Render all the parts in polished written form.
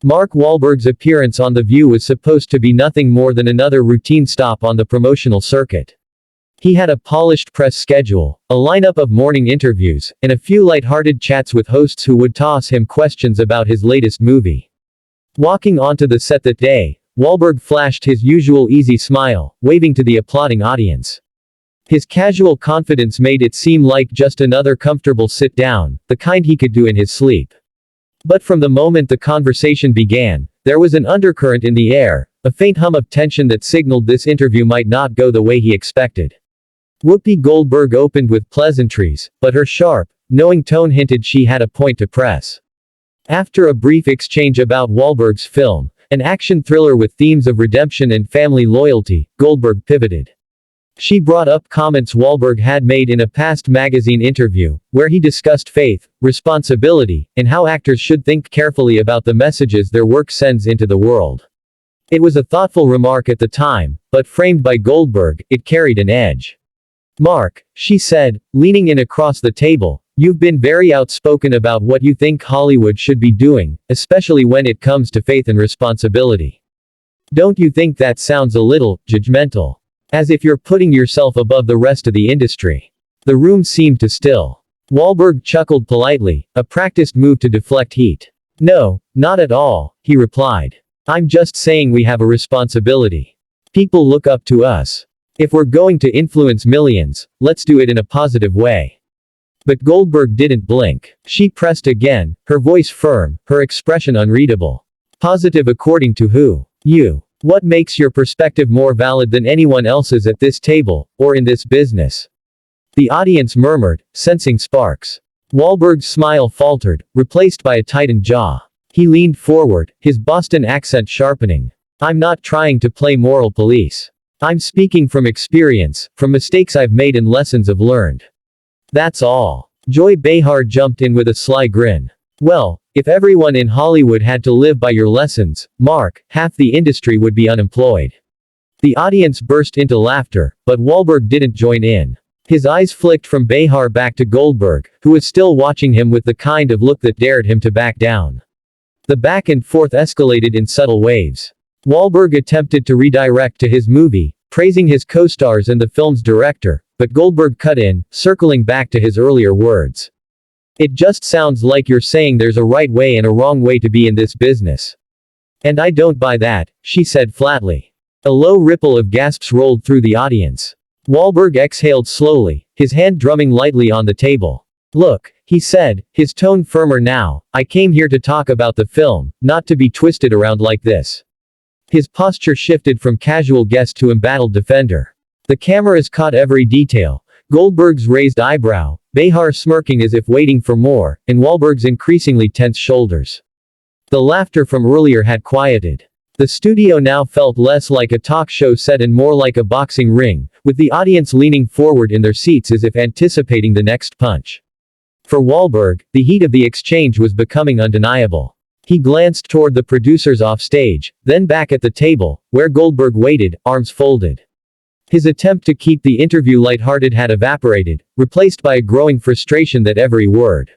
Mark Wahlberg's appearance on The View was supposed to be nothing more than another routine stop on the promotional circuit. He had a polished press schedule, a lineup of morning interviews, and a few light-hearted chats with hosts who would toss him questions about his latest movie. Walking onto the set that day, Wahlberg flashed his usual easy smile, waving to the applauding audience. His casual confidence made it seem like just another comfortable sit-down, the kind he could do in his sleep. But from the moment the conversation began, there was an undercurrent in the air, a faint hum of tension that signaled this interview might not go the way he expected. Whoopi Goldberg opened with pleasantries, but her sharp, knowing tone hinted she had a point to press. After a brief exchange about Wahlberg's film, an action thriller with themes of redemption and family loyalty, Goldberg pivoted. She brought up comments Wahlberg had made in a past magazine interview, where he discussed faith, responsibility, and how actors should think carefully about the messages their work sends into the world. It was a thoughtful remark at the time, but framed by Goldberg, it carried an edge. "Mark," she said, leaning in across the table, "you've been very outspoken about what you think Hollywood should be doing, especially when it comes to faith and responsibility. Don't you think that sounds a little judgmental? As if you're putting yourself above the rest of the industry." The room seemed to still. Wahlberg chuckled politely, a practiced move to deflect heat. "No, not at all," he replied. "I'm just saying we have a responsibility. People look up to us. If we're going to influence millions, let's do it in a positive way." But Goldberg didn't blink. She pressed again, her voice firm, her expression unreadable. "Positive according to who? You. What makes your perspective more valid than anyone else's at this table, or in this business?" The audience murmured, sensing sparks. Wahlberg's smile faltered, replaced by a tightened jaw. He leaned forward, his Boston accent sharpening. "I'm not trying to play moral police. I'm speaking from experience, from mistakes I've made and lessons I've learned. That's all." Joy Behar jumped in with a sly grin. "Well, if everyone in Hollywood had to live by your lessons, Mark, half the industry would be unemployed." The audience burst into laughter, but Wahlberg didn't join in. His eyes flicked from Behar back to Goldberg, who was still watching him with the kind of look that dared him to back down. The back and forth escalated in subtle waves. Wahlberg attempted to redirect to his movie, praising his co-stars and the film's director, but Goldberg cut in, circling back to his earlier words. "It just sounds like you're saying there's a right way and a wrong way to be in this business. And I don't buy that," she said flatly. A low ripple of gasps rolled through the audience. Wahlberg exhaled slowly, his hand drumming lightly on the table. "Look," he said, his tone firmer now, "I came here to talk about the film, not to be twisted around like this." His posture shifted from casual guest to embattled defender. The cameras caught every detail. Goldberg's raised eyebrow, Behar smirking as if waiting for more, and Wahlberg's increasingly tense shoulders. The laughter from earlier had quieted. The studio now felt less like a talk show set and more like a boxing ring, with the audience leaning forward in their seats as if anticipating the next punch. For Wahlberg, the heat of the exchange was becoming undeniable. He glanced toward the producers offstage, then back at the table, where Goldberg waited, arms folded. His attempt to keep the interview lighthearted had evaporated, replaced by a growing frustration that every word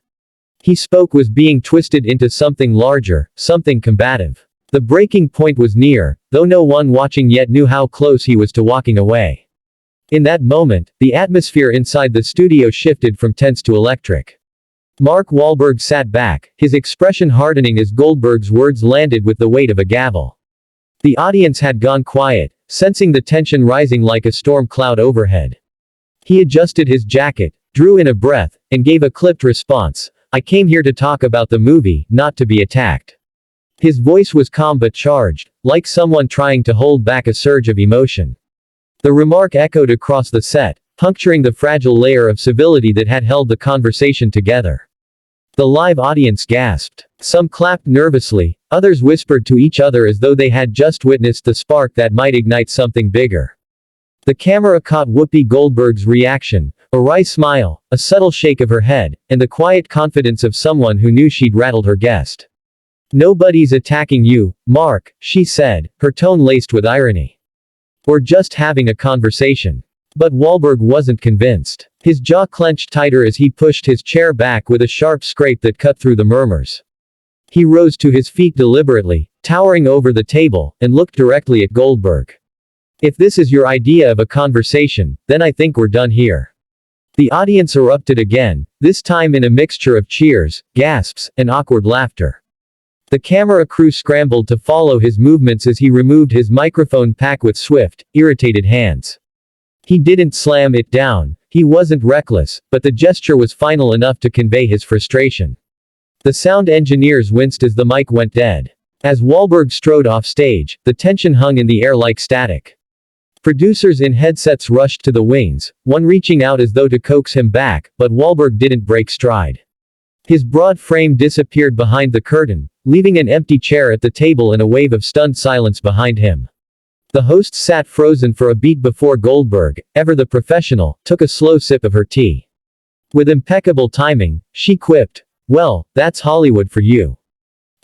he spoke was being twisted into something larger, something combative. The breaking point was near, though no one watching yet knew how close he was to walking away. In that moment, the atmosphere inside the studio shifted from tense to electric. Mark Wahlberg sat back, his expression hardening as Goldberg's words landed with the weight of a gavel. The audience had gone quiet, sensing the tension rising like a storm cloud overhead. He adjusted his jacket, drew in a breath, and gave a clipped response. "I came here to talk about the movie, not to be attacked." His voice was calm but charged, like someone trying to hold back a surge of emotion. The remark echoed across the set, puncturing the fragile layer of civility that had held the conversation together. The live audience gasped. Some clapped nervously, others whispered to each other as though they had just witnessed the spark that might ignite something bigger. The camera caught Whoopi Goldberg's reaction, a wry smile, a subtle shake of her head, and the quiet confidence of someone who knew she'd rattled her guest. "Nobody's attacking you, Mark," she said, her tone laced with irony. "We're just having a conversation." But Wahlberg wasn't convinced. His jaw clenched tighter as he pushed his chair back with a sharp scrape that cut through the murmurs. He rose to his feet deliberately, towering over the table, and looked directly at Goldberg. "If this is your idea of a conversation, then I think we're done here." The audience erupted again, this time in a mixture of cheers, gasps, and awkward laughter. The camera crew scrambled to follow his movements as he removed his microphone pack with swift, irritated hands. He didn't slam it down, he wasn't reckless, but the gesture was final enough to convey his frustration. The sound engineers winced as the mic went dead. As Wahlberg strode off stage, the tension hung in the air like static. Producers in headsets rushed to the wings, one reaching out as though to coax him back, but Wahlberg didn't break stride. His broad frame disappeared behind the curtain, leaving an empty chair at the table and a wave of stunned silence behind him. The host sat frozen for a beat before Goldberg, ever the professional, took a slow sip of her tea. With impeccable timing, she quipped, "Well, that's Hollywood for you."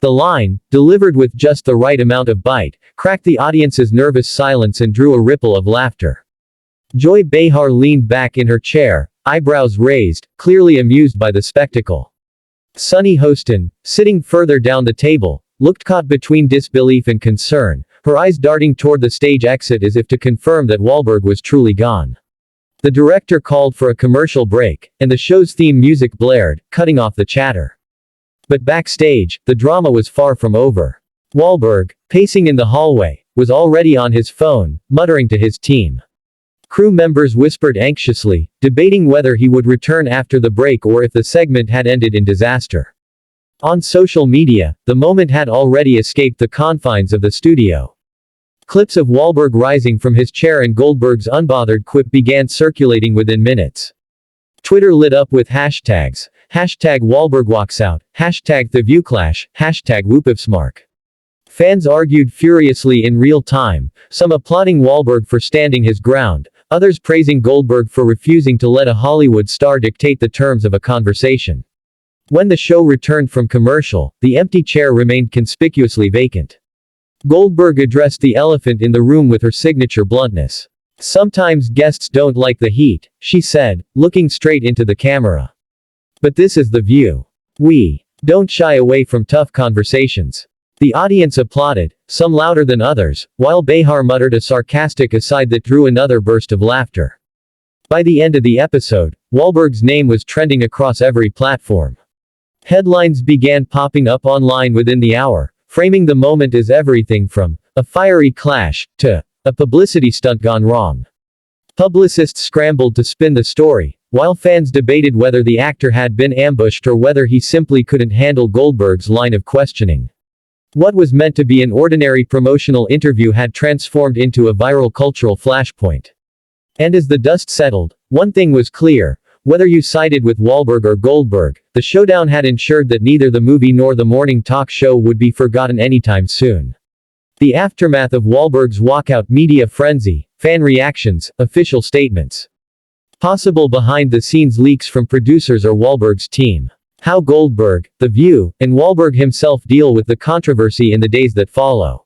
The line, delivered with just the right amount of bite, cracked the audience's nervous silence and drew a ripple of laughter. Joy Behar leaned back in her chair, eyebrows raised, clearly amused by the spectacle. Sunny Hostin, sitting further down the table, looked caught between disbelief and concern, her eyes darting toward the stage exit as if to confirm that Wahlberg was truly gone. The director called for a commercial break, and the show's theme music blared, cutting off the chatter. But backstage, the drama was far from over. Wahlberg, pacing in the hallway, was already on his phone, muttering to his team. Crew members whispered anxiously, debating whether he would return after the break or if the segment had ended in disaster. On social media, the moment had already escaped the confines of the studio. Clips of Wahlberg rising from his chair and Goldberg's unbothered quip began circulating within minutes. Twitter lit up with hashtags, hashtag Wahlberg walks out, hashtag The View Clash, hashtag GoldbergMark. Fans argued furiously in real time, some applauding Wahlberg for standing his ground, others praising Goldberg for refusing to let a Hollywood star dictate the terms of a conversation. When the show returned from commercial, the empty chair remained conspicuously vacant. Goldberg addressed the elephant in the room with her signature bluntness. "Sometimes guests don't like the heat," she said, looking straight into the camera. "But this is The View. We don't shy away from tough conversations." The audience applauded, some louder than others, while Behar muttered a sarcastic aside that drew another burst of laughter. By the end of the episode, Wahlberg's name was trending across every platform. Headlines began popping up online within the hour, framing the moment as everything from a fiery clash to a publicity stunt gone wrong. Publicists scrambled to spin the story, while fans debated whether the actor had been ambushed or whether he simply couldn't handle Goldberg's line of questioning. What was meant to be an ordinary promotional interview had transformed into a viral cultural flashpoint. And as the dust settled, one thing was clear: whether you sided with Wahlberg or Goldberg, the showdown had ensured that neither the movie nor the morning talk show would be forgotten anytime soon. The aftermath of Wahlberg's walkout, media frenzy, fan reactions, official statements. Possible behind-the-scenes leaks from producers or Wahlberg's team. How Goldberg, The View, and Wahlberg himself deal with the controversy in the days that follow.